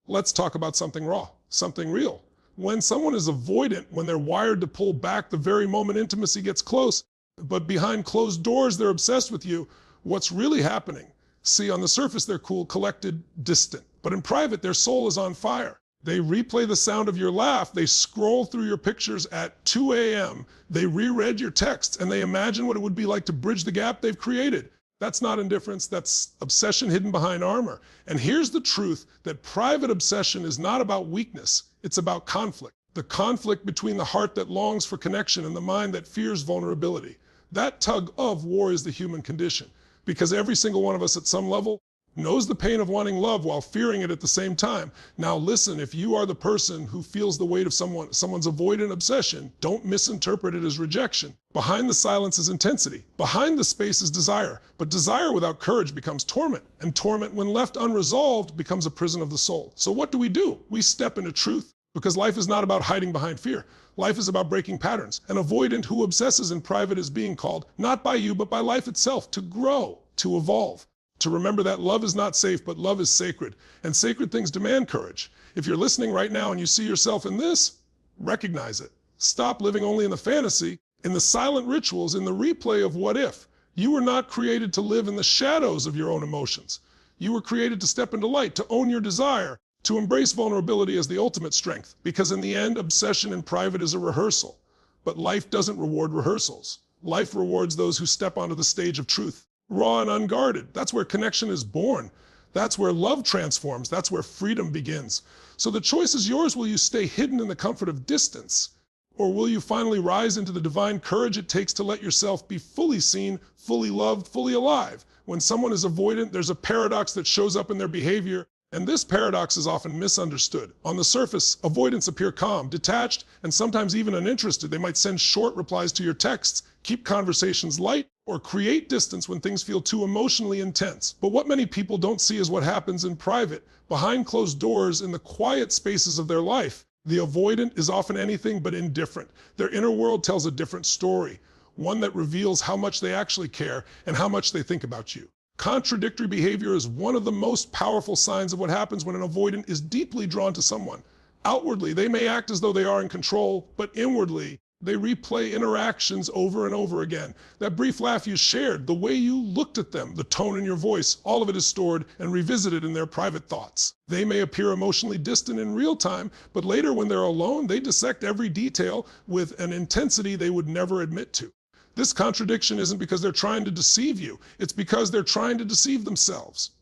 Let's talk about something raw, something real. When someone is avoidant, when they're wired to pull back the very moment intimacy gets close, but behind closed doors they're obsessed with you, what's really happening? See, on the surface they're cool, collected, distant, but in private their soul is on fire. They replay the sound of your laugh, they scroll through your pictures at 2 a.m., they reread your texts, and they imagine what it would be like to bridge the gap they've created. That's not indifference, that's obsession hidden behind armor. And here's the truth, that private obsession is not about weakness, it's about conflict. The conflict between the heart that longs for connection and the mind that fears vulnerability. That tug of war is the human condition, because every single one of us at some level knows the pain of wanting love while fearing it at the same time. Now listen, if you are the person who feels the weight of someone's avoidant obsession, don't misinterpret it as rejection. Behind the silence is intensity. Behind the space is desire. But desire without courage becomes torment. And torment, when left unresolved, becomes a prison of the soul. So what do? We step into truth. Because life is not about hiding behind fear. Life is about breaking patterns. An avoidant who obsesses in private is being called, not by you, but by life itself, to grow, to evolve. To remember that love is not safe, but love is sacred. And sacred things demand courage. If you're listening right now and you see yourself in this, recognize it. Stop living only in the fantasy, in the silent rituals, in the replay of what if. You were not created to live in the shadows of your own emotions. You were created to step into light, to own your desire, to embrace vulnerability as the ultimate strength. Because in the end, obsession in private is a rehearsal. But life doesn't reward rehearsals. Life rewards those who step onto the stage of truth. Raw and unguarded. That's where connection is born. That's where love transforms. That's where freedom begins. So the choice is yours. Will you stay hidden in the comfort of distance? Or will you finally rise into the divine courage it takes to let yourself be fully seen, fully loved, fully alive? When someone is avoidant, there's a paradox that shows up in their behavior. And this paradox is often misunderstood. On the surface, avoidants appear calm, detached, and sometimes even uninterested. They might send short replies to your texts, keep conversations light, or create distance when things feel too emotionally intense. But what many people don't see is what happens in private, behind closed doors, in the quiet spaces of their life. The avoidant is often anything but indifferent. Their inner world tells a different story, one that reveals how much they actually care and how much they think about you. Contradictory behavior is one of the most powerful signs of what happens when an avoidant is deeply drawn to someone. Outwardly, they may act as though they are in control, but inwardly, they replay interactions over and over again. That brief laugh you shared, the way you looked at them, the tone in your voice, all of it is stored and revisited in their private thoughts. They may appear emotionally distant in real time, but later when they're alone, they dissect every detail with an intensity they would never admit to. This contradiction isn't because they're trying to deceive you. It's because they're trying to deceive themselves.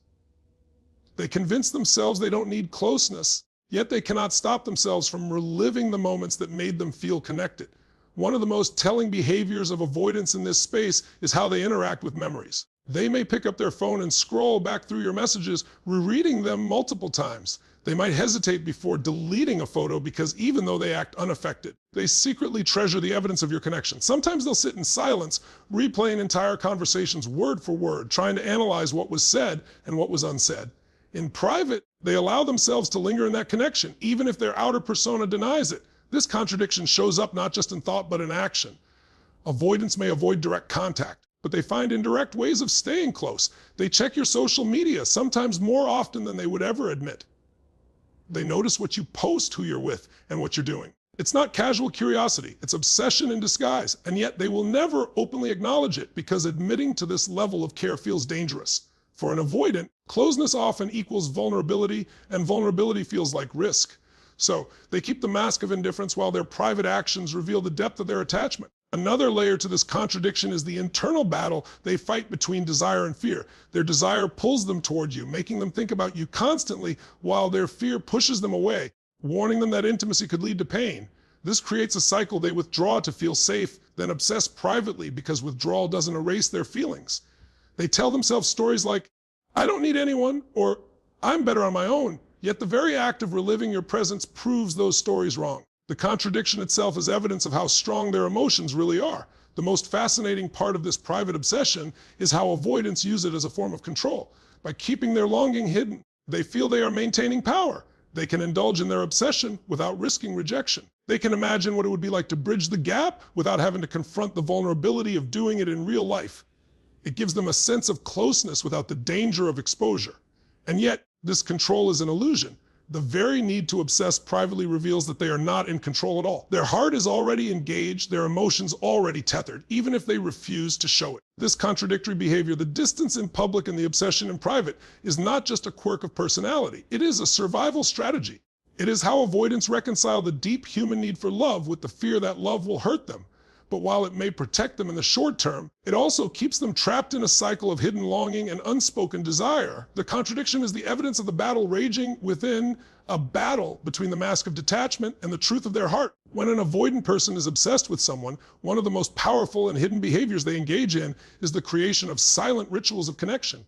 They convince themselves they don't need closeness, yet they cannot stop themselves from reliving the moments that made them feel connected. One of the most telling behaviors of avoidance in this space is how they interact with memories. They may pick up their phone and scroll back through your messages, rereading them multiple times. They might hesitate before deleting a photo because even though they act unaffected, they secretly treasure the evidence of your connection. Sometimes they'll sit in silence, replaying entire conversations word for word, trying to analyze what was said and what was unsaid. In private, they allow themselves to linger in that connection, even if their outer persona denies it. This contradiction shows up not just in thought, but in action. Avoidants may avoid direct contact, but they find indirect ways of staying close. They check your social media, sometimes more often than they would ever admit. They notice what you post, who you're with, and what you're doing. It's not casual curiosity, it's obsession in disguise, and yet they will never openly acknowledge it because admitting to this level of care feels dangerous. For an avoidant, closeness often equals vulnerability, and vulnerability feels like risk. So they keep the mask of indifference while their private actions reveal the depth of their attachment. Another layer to this contradiction is the internal battle they fight between desire and fear. Their desire pulls them toward you, making them think about you constantly, while their fear pushes them away, warning them that intimacy could lead to pain. This creates a cycle. They withdraw to feel safe, then obsess privately because withdrawal doesn't erase their feelings. They tell themselves stories like, "I don't need anyone," or "I'm better on my own." Yet the very act of reliving your presence proves those stories wrong. The contradiction itself is evidence of how strong their emotions really are. The most fascinating part of this private obsession is how avoidants use it as a form of control. By keeping their longing hidden, they feel they are maintaining power. They can indulge in their obsession without risking rejection. They can imagine what it would be like to bridge the gap without having to confront the vulnerability of doing it in real life. It gives them a sense of closeness without the danger of exposure. And yet, this control is an illusion. The very need to obsess privately reveals that they are not in control at all. Their heart is already engaged, their emotions already tethered, even if they refuse to show it. This contradictory behavior, the distance in public and the obsession in private, is not just a quirk of personality. It is a survival strategy. It is how avoidants reconcile the deep human need for love with the fear that love will hurt them. But while it may protect them in the short term, it also keeps them trapped in a cycle of hidden longing and unspoken desire. The contradiction is the evidence of the battle raging within, a battle between the mask of detachment and the truth of their heart. When an avoidant person is obsessed with someone, one of the most powerful and hidden behaviors they engage in is the creation of silent rituals of connection.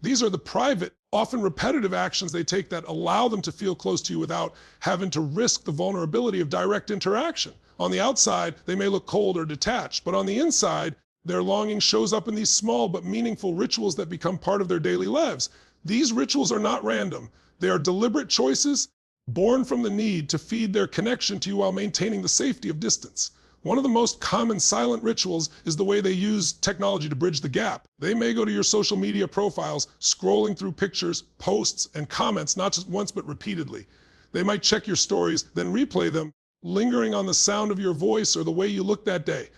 These are the private, often repetitive actions they take that allow them to feel close to you without having to risk the vulnerability of direct interaction. On the outside, they may look cold or detached, but on the inside, their longing shows up in these small but meaningful rituals that become part of their daily lives. These rituals are not random. They are deliberate choices born from the need to feed their connection to you while maintaining the safety of distance. One of the most common silent rituals is the way they use technology to bridge the gap. They may go to your social media profiles, scrolling through pictures, posts, and comments, not just once but repeatedly. They might check your stories, then replay them, lingering on the sound of your voice or the way you look that day.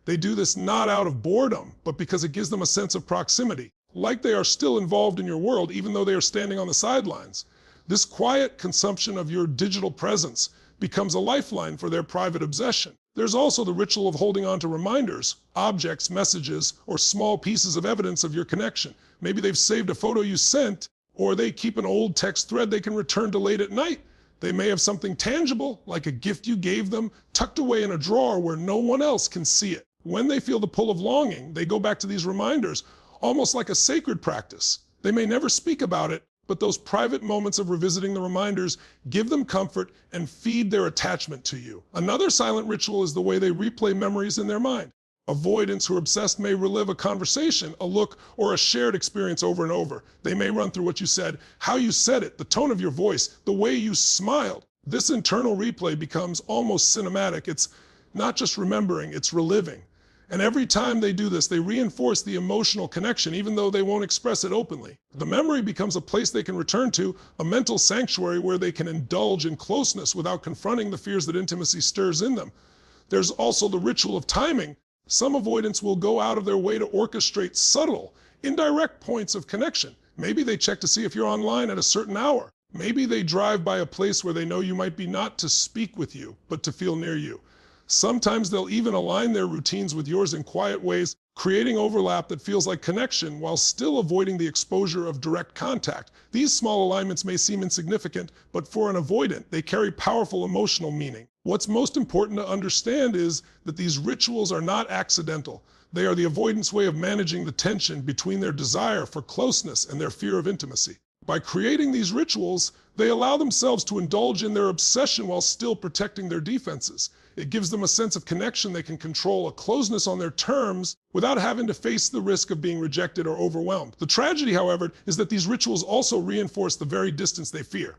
They do this not out of boredom, but because it gives them a sense of proximity, like they are still involved in your world even though they are standing on the sidelines. This quiet consumption of your digital presence becomes a lifeline for their private obsession. There's also the ritual of holding on to reminders, objects, messages, or small pieces of evidence of your connection. Maybe they've saved a photo you sent, or they keep an old text thread they can return to late at night. They may have something tangible, like a gift you gave them, tucked away in a drawer where no one else can see it. When they feel the pull of longing, they go back to these reminders, almost like a sacred practice. They may never speak about it, but those private moments of revisiting the reminders give them comfort and feed their attachment to you. Another silent ritual is the way they replay memories in their mind. Avoidants who are obsessed may relive a conversation, a look, or a shared experience over and over. They may run through what you said, how you said it, the tone of your voice, the way you smiled. This internal replay becomes almost cinematic. It's not just remembering, it's reliving. And every time they do this, they reinforce the emotional connection, even though they won't express it openly. The memory becomes a place they can return to, a mental sanctuary where they can indulge in closeness without confronting the fears that intimacy stirs in them. There's also the ritual of timing. Some avoidants will go out of their way to orchestrate subtle, indirect points of connection. Maybe they check to see if you're online at a certain hour. Maybe they drive by a place where they know you might be, not to speak with you, but to feel near you. Sometimes they'll even align their routines with yours in quiet ways, creating overlap that feels like connection while still avoiding the exposure of direct contact. These small alignments may seem insignificant, but for an avoidant, they carry powerful emotional meaning. What's most important to understand is that these rituals are not accidental. They are the avoidant's way of managing the tension between their desire for closeness and their fear of intimacy. By creating these rituals, they allow themselves to indulge in their obsession while still protecting their defenses. It gives them a sense of connection they can control, a closeness on their terms without having to face the risk of being rejected or overwhelmed. The tragedy, however, is that these rituals also reinforce the very distance they fear.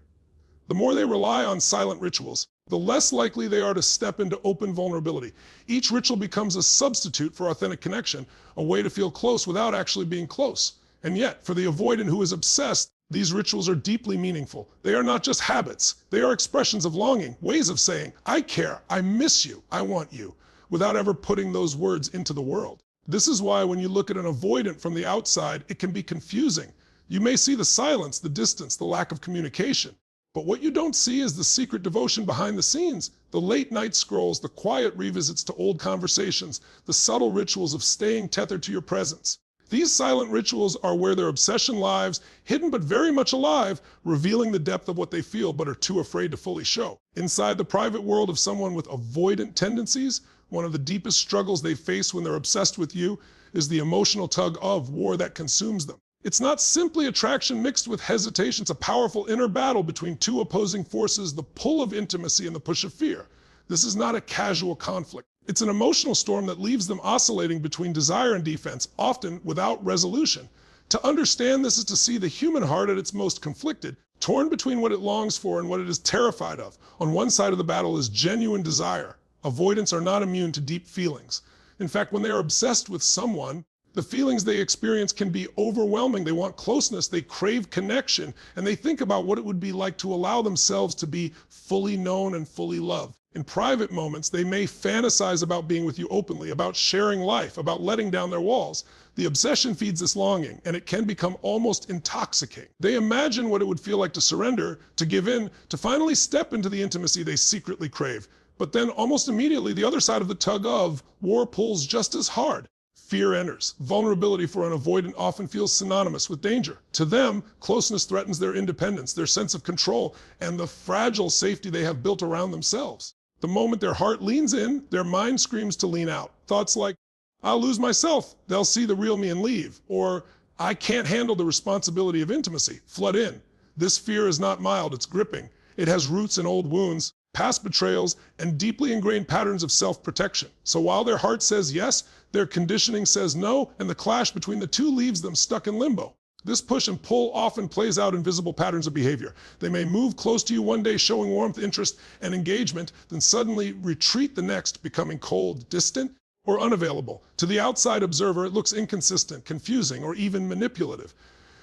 The more they rely on silent rituals, the less likely they are to step into open vulnerability. Each ritual becomes a substitute for authentic connection, a way to feel close without actually being close. And yet, for the avoidant who is obsessed, these rituals are deeply meaningful. They are not just habits. They are expressions of longing, ways of saying, I care, I miss you, I want you, without ever putting those words into the world. This is why when you look at an avoidant from the outside, it can be confusing. You may see the silence, the distance, the lack of communication. But what you don't see is the secret devotion behind the scenes, the late night scrolls, the quiet revisits to old conversations, the subtle rituals of staying tethered to your presence. These silent rituals are where their obsession lives, hidden but very much alive, revealing the depth of what they feel but are too afraid to fully show. Inside the private world of someone with avoidant tendencies, one of the deepest struggles they face when they're obsessed with you is the emotional tug of war that consumes them. It's not simply attraction mixed with hesitation. It's a powerful inner battle between two opposing forces, the pull of intimacy and the push of fear. This is not a casual conflict. It's an emotional storm that leaves them oscillating between desire and defense, often without resolution. To understand this is to see the human heart at its most conflicted, torn between what it longs for and what it is terrified of. On one side of the battle is genuine desire. Avoidants are not immune to deep feelings. In fact, when they are obsessed with someone, The feelings they experience can be overwhelming. They want closeness, they crave connection, and they think about what it would be like to allow themselves to be fully known and fully loved. In private moments, they may fantasize about being with you openly, about sharing life, about letting down their walls. The obsession feeds this longing, and it can become almost intoxicating. They imagine what it would feel like to surrender, to give in, to finally step into the intimacy they secretly crave. But then almost immediately, the other side of the tug of war pulls just as hard. Fear enters. Vulnerability for an avoidant often feels synonymous with danger. To them, closeness threatens their independence, their sense of control, and the fragile safety they have built around themselves. The moment their heart leans in, their mind screams to lean out. Thoughts like, I'll lose myself, they'll see the real me and leave. Or, I can't handle the responsibility of intimacy, flood in. This fear is not mild, it's gripping. It has roots in old wounds, past betrayals, and deeply ingrained patterns of self-protection. So while their heart says yes, their conditioning says no, and the clash between the two leaves them stuck in limbo. This push and pull often plays out in visible patterns of behavior. They may move close to you one day showing warmth, interest, and engagement, then suddenly retreat the next, becoming cold, distant, or unavailable. To the outside observer, it looks inconsistent, confusing, or even manipulative.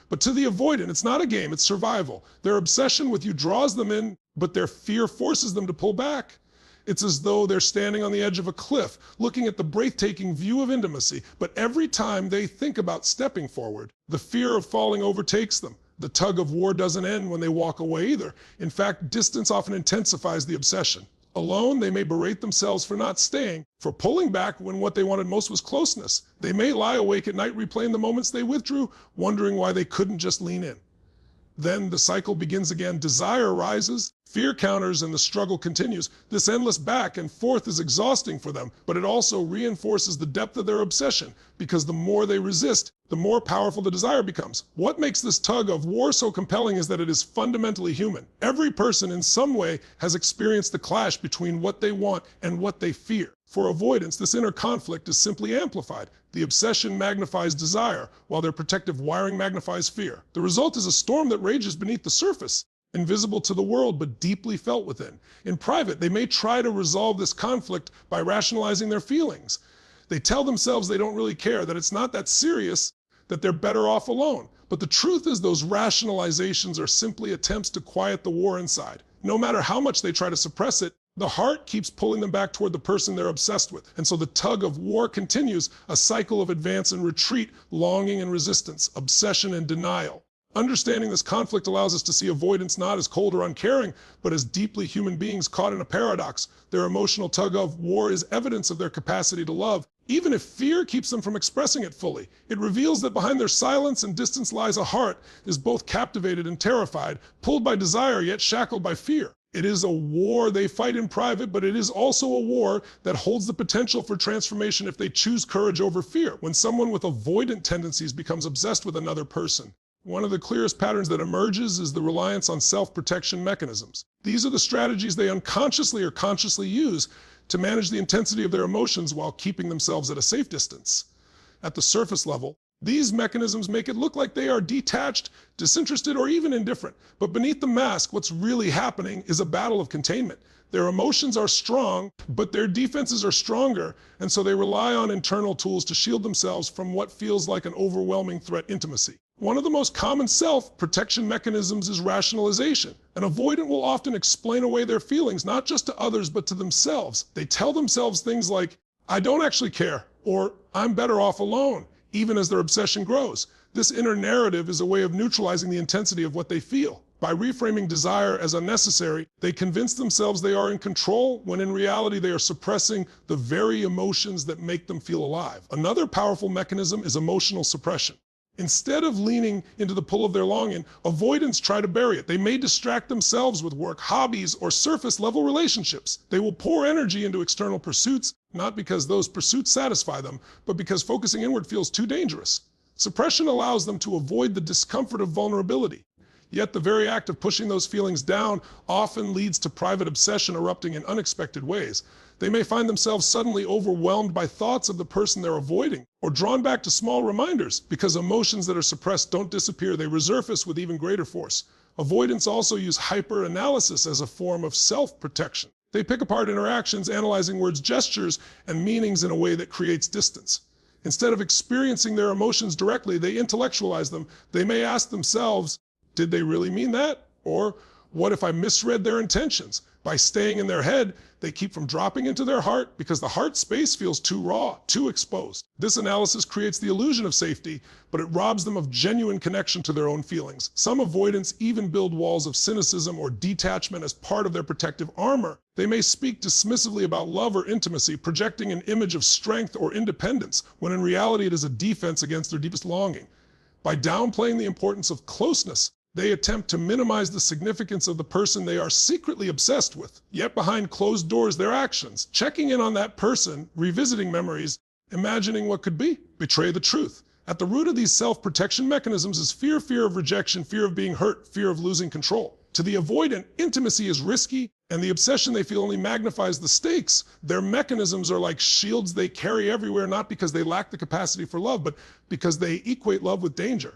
But to the avoidant, it's not a game, it's survival. Their obsession with you draws them in, but their fear forces them to pull back. It's as though they're standing on the edge of a cliff, looking at the breathtaking view of intimacy, but every time they think about stepping forward, the fear of falling overtakes them. The tug of war doesn't end when they walk away either. In fact, distance often intensifies the obsession. Alone, they may berate themselves for not staying, for pulling back when what they wanted most was closeness. They may lie awake at night replaying the moments they withdrew, wondering why they couldn't just lean in. Then the cycle begins again. Desire rises, fear counters, and the struggle continues. This endless back and forth is exhausting for them, but it also reinforces the depth of their obsession, because the more they resist, the more powerful the desire becomes. What makes this tug of war so compelling is that it is fundamentally human. Every person in some way has experienced the clash between what they want and what they fear. For avoidants, this inner conflict is simply amplified. The obsession magnifies desire, while their protective wiring magnifies fear. The result is a storm that rages beneath the surface, invisible to the world, but deeply felt within. In private, they may try to resolve this conflict by rationalizing their feelings. They tell themselves they don't really care, that it's not that serious, that they're better off alone. But the truth is those rationalizations are simply attempts to quiet the war inside. No matter how much they try to suppress it, the heart keeps pulling them back toward the person they're obsessed with. And so the tug of war continues, a cycle of advance and retreat, longing and resistance, obsession and denial. Understanding this conflict allows us to see avoidants not as cold or uncaring, but as deeply human beings caught in a paradox. Their emotional tug of war is evidence of their capacity to love, even if fear keeps them from expressing it fully. It reveals that behind their silence and distance lies a heart that is both captivated and terrified, pulled by desire yet shackled by fear. It is a war they fight in private, but it is also a war that holds the potential for transformation if they choose courage over fear. When someone with avoidant tendencies becomes obsessed with another person, one of the clearest patterns that emerges is the reliance on self-protection mechanisms. These are the strategies they unconsciously or consciously use to manage the intensity of their emotions while keeping themselves at a safe distance. At the surface level, these mechanisms make it look like they are detached, disinterested, or even indifferent. But beneath the mask, what's really happening is a battle of containment. Their emotions are strong, but their defenses are stronger, and so they rely on internal tools to shield themselves from what feels like an overwhelming threat intimacy. One of the most common self-protection mechanisms is rationalization. An avoidant will often explain away their feelings, not just to others, but to themselves. They tell themselves things like, I don't actually care, or I'm better off alone, even as their obsession grows. This inner narrative is a way of neutralizing the intensity of what they feel. By reframing desire as unnecessary, they convince themselves they are in control, when in reality they are suppressing the very emotions that make them feel alive. Another powerful mechanism is emotional suppression. Instead of leaning into the pull of their longing, avoidants try to bury it. They may distract themselves with work, hobbies, or surface-level relationships. They will pour energy into external pursuits, not because those pursuits satisfy them, but because focusing inward feels too dangerous. Suppression allows them to avoid the discomfort of vulnerability. Yet the very act of pushing those feelings down often leads to private obsession erupting in unexpected ways. They may find themselves suddenly overwhelmed by thoughts of the person they're avoiding, or drawn back to small reminders, because emotions that are suppressed don't disappear, they resurface with even greater force. Avoidants also use hyper-analysis as a form of self-protection. They pick apart interactions, analyzing words, gestures, and meanings in a way that creates distance. Instead of experiencing their emotions directly, they intellectualize them. They may ask themselves, did they really mean that? Or what if I misread their intentions? By staying in their head, they keep from dropping into their heart because the heart space feels too raw, too exposed. This analysis creates the illusion of safety, but it robs them of genuine connection to their own feelings. Some avoidants even build walls of cynicism or detachment as part of their protective armor. They may speak dismissively about love or intimacy, projecting an image of strength or independence, when in reality it is a defense against their deepest longing. By downplaying the importance of closeness, they attempt to minimize the significance of the person they are secretly obsessed with. Yet behind closed doors, their actions, checking in on that person, revisiting memories, imagining what could be, betray the truth. At the root of these self-protection mechanisms is fear, fear of rejection, fear of being hurt, fear of losing control. To the avoidant, intimacy is risky, and the obsession they feel only magnifies the stakes. Their mechanisms are like shields they carry everywhere, not because they lack the capacity for love, but because they equate love with danger.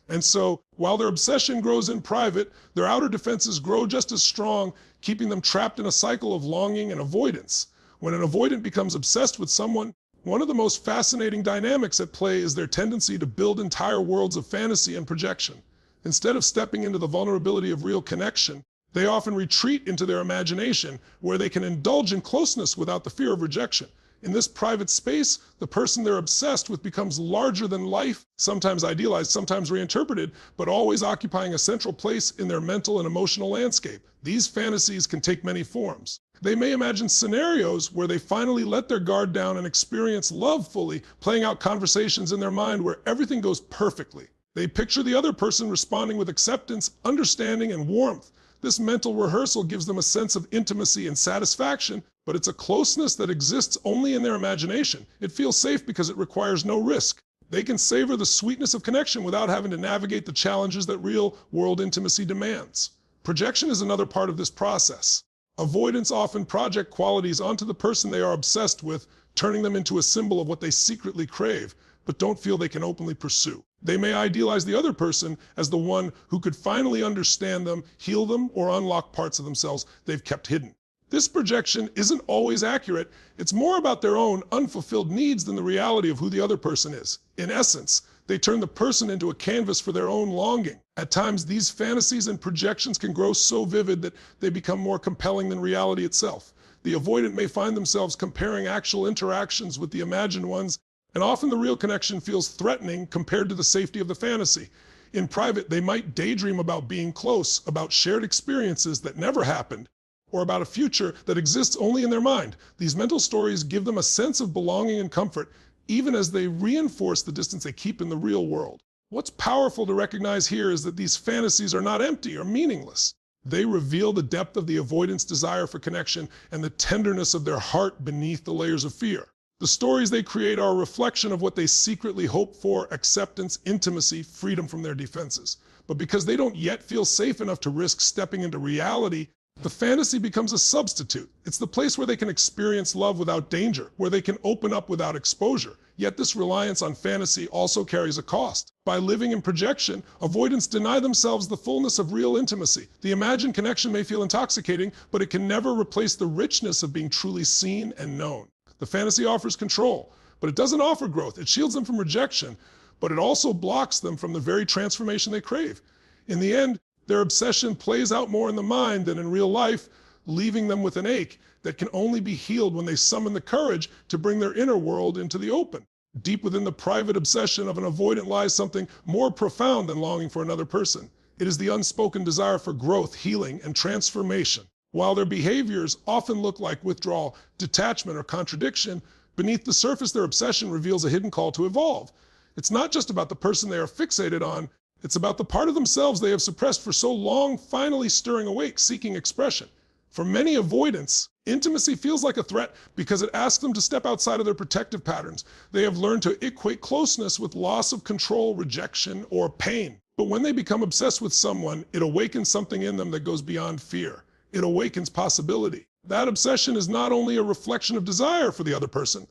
And so, while their obsession grows in private, their outer defenses grow just as strong, keeping them trapped in a cycle of longing and avoidance. When an avoidant becomes obsessed with someone, one of the most fascinating dynamics at play is their tendency to build entire worlds of fantasy and projection. Instead of stepping into the vulnerability of real connection, they often retreat into their imagination, where they can indulge in closeness without the fear of rejection. In this private space, the person they're obsessed with becomes larger than life, sometimes idealized, sometimes reinterpreted, but always occupying a central place in their mental and emotional landscape. These fantasies can take many forms. They may imagine scenarios where they finally let their guard down and experience love fully, playing out conversations in their mind where everything goes perfectly. They picture the other person responding with acceptance, understanding, and warmth. This mental rehearsal gives them a sense of intimacy and satisfaction, but it's a closeness that exists only in their imagination. It feels safe because it requires no risk. They can savor the sweetness of connection without having to navigate the challenges that real-world intimacy demands. Projection is another part of this process. Avoidants often project qualities onto the person they are obsessed with, turning them into a symbol of what they secretly crave, but don't feel they can openly pursue. They may idealize the other person as the one who could finally understand them, heal them, or unlock parts of themselves they've kept hidden. This projection isn't always accurate. It's more about their own unfulfilled needs than the reality of who the other person is. In essence, they turn the person into a canvas for their own longing. At times, these fantasies and projections can grow so vivid that they become more compelling than reality itself. The avoidant may find themselves comparing actual interactions with the imagined ones, and often the real connection feels threatening compared to the safety of the fantasy. In private, they might daydream about being close, about shared experiences that never happened, or about a future that exists only in their mind. These mental stories give them a sense of belonging and comfort, even as they reinforce the distance they keep in the real world. What's powerful to recognize here is that these fantasies are not empty or meaningless. They reveal the depth of the avoidant's desire for connection and the tenderness of their heart beneath the layers of fear. The stories they create are a reflection of what they secretly hope for: acceptance, intimacy, freedom from their defenses. But because they don't yet feel safe enough to risk stepping into reality, the fantasy becomes a substitute. It's the place where they can experience love without danger, where they can open up without exposure. Yet this reliance on fantasy also carries a cost. By living in projection, avoidants deny themselves the fullness of real intimacy. The imagined connection may feel intoxicating, but it can never replace the richness of being truly seen and known. The fantasy offers control, but it doesn't offer growth. It shields them from rejection, but it also blocks them from the very transformation they crave. In the end, their obsession plays out more in the mind than in real life, leaving them with an ache that can only be healed when they summon the courage to bring their inner world into the open. Deep within the private obsession of an avoidant lies something more profound than longing for another person. It is the unspoken desire for growth, healing, and transformation. While their behaviors often look like withdrawal, detachment, or contradiction, beneath the surface their obsession reveals a hidden call to evolve. It's not just about the person they are fixated on, it's about the part of themselves they have suppressed for so long finally stirring awake, seeking expression. For many avoidants, intimacy feels like a threat because it asks them to step outside of their protective patterns. They have learned to equate closeness with loss of control, rejection, or pain. But when they become obsessed with someone, it awakens something in them that goes beyond fear. It awakens possibility. That obsession is not only a reflection of desire for the other person,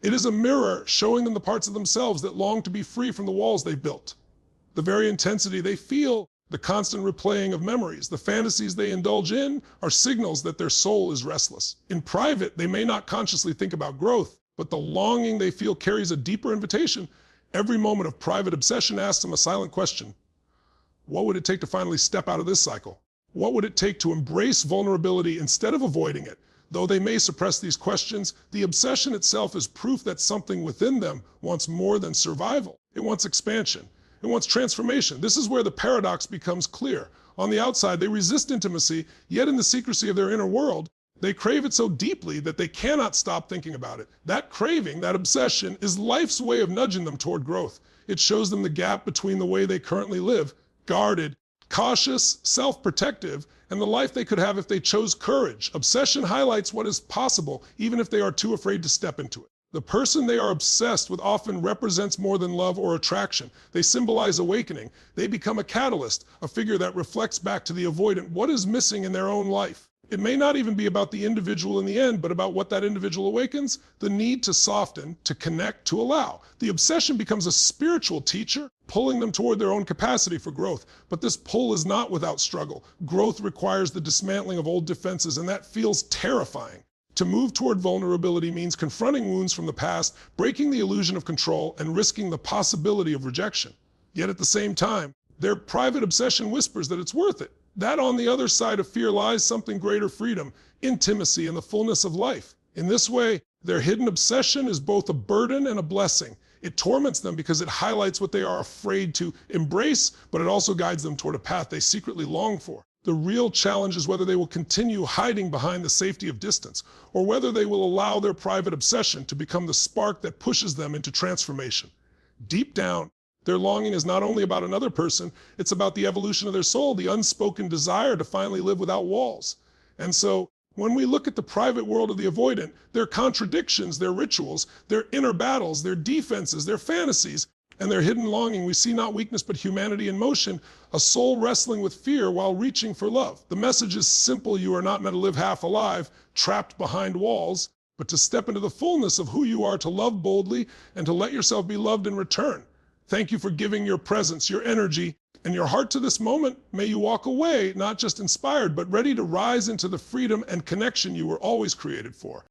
it is a mirror showing them the parts of themselves that long to be free from the walls they've built. The very intensity they feel, the constant replaying of memories, the fantasies they indulge in, are signals that their soul is restless. In private, they may not consciously think about growth, but the longing they feel carries a deeper invitation. Every moment of private obsession asks them a silent question. What would it take to finally step out of this cycle? What would it take to embrace vulnerability instead of avoiding it? Though they may suppress these questions, the obsession itself is proof that something within them wants more than survival. It wants expansion. It wants transformation. This is where the paradox becomes clear. On the outside, they resist intimacy, yet in the secrecy of their inner world, they crave it so deeply that they cannot stop thinking about it. That craving, that obsession, is life's way of nudging them toward growth. It shows them the gap between the way they currently live, guarded, cautious, self-protective, and the life they could have if they chose courage. Obsession highlights what is possible, even if they are too afraid to step into it. The person they are obsessed with often represents more than love or attraction. They symbolize awakening. They become a catalyst, a figure that reflects back to the avoidant what is missing in their own life. It may not even be about the individual in the end, but about what that individual awakens, the need to soften, to connect, to allow. The obsession becomes a spiritual teacher, pulling them toward their own capacity for growth. But this pull is not without struggle. Growth requires the dismantling of old defenses, and that feels terrifying. To move toward vulnerability means confronting wounds from the past, breaking the illusion of control, and risking the possibility of rejection. Yet at the same time, their private obsession whispers that it's worth it. That on the other side of fear lies something greater: freedom, intimacy, and the fullness of life. In this way, their hidden obsession is both a burden and a blessing. It torments them because it highlights what they are afraid to embrace, but it also guides them toward a path they secretly long for. The real challenge is whether they will continue hiding behind the safety of distance, or whether they will allow their private obsession to become the spark that pushes them into transformation. Deep down, their longing is not only about another person, it's about the evolution of their soul, the unspoken desire to finally live without walls. And so, when we look at the private world of the avoidant, their contradictions, their rituals, their inner battles, their defenses, their fantasies, and their hidden longing, we see not weakness but humanity in motion, a soul wrestling with fear while reaching for love. The message is simple: you are not meant to live half alive, trapped behind walls, but to step into the fullness of who you are, to love boldly, and to let yourself be loved in return. Thank you for giving your presence, your energy, and your heart to this moment. May you walk away not just inspired, but ready to rise into the freedom and connection you were always created for.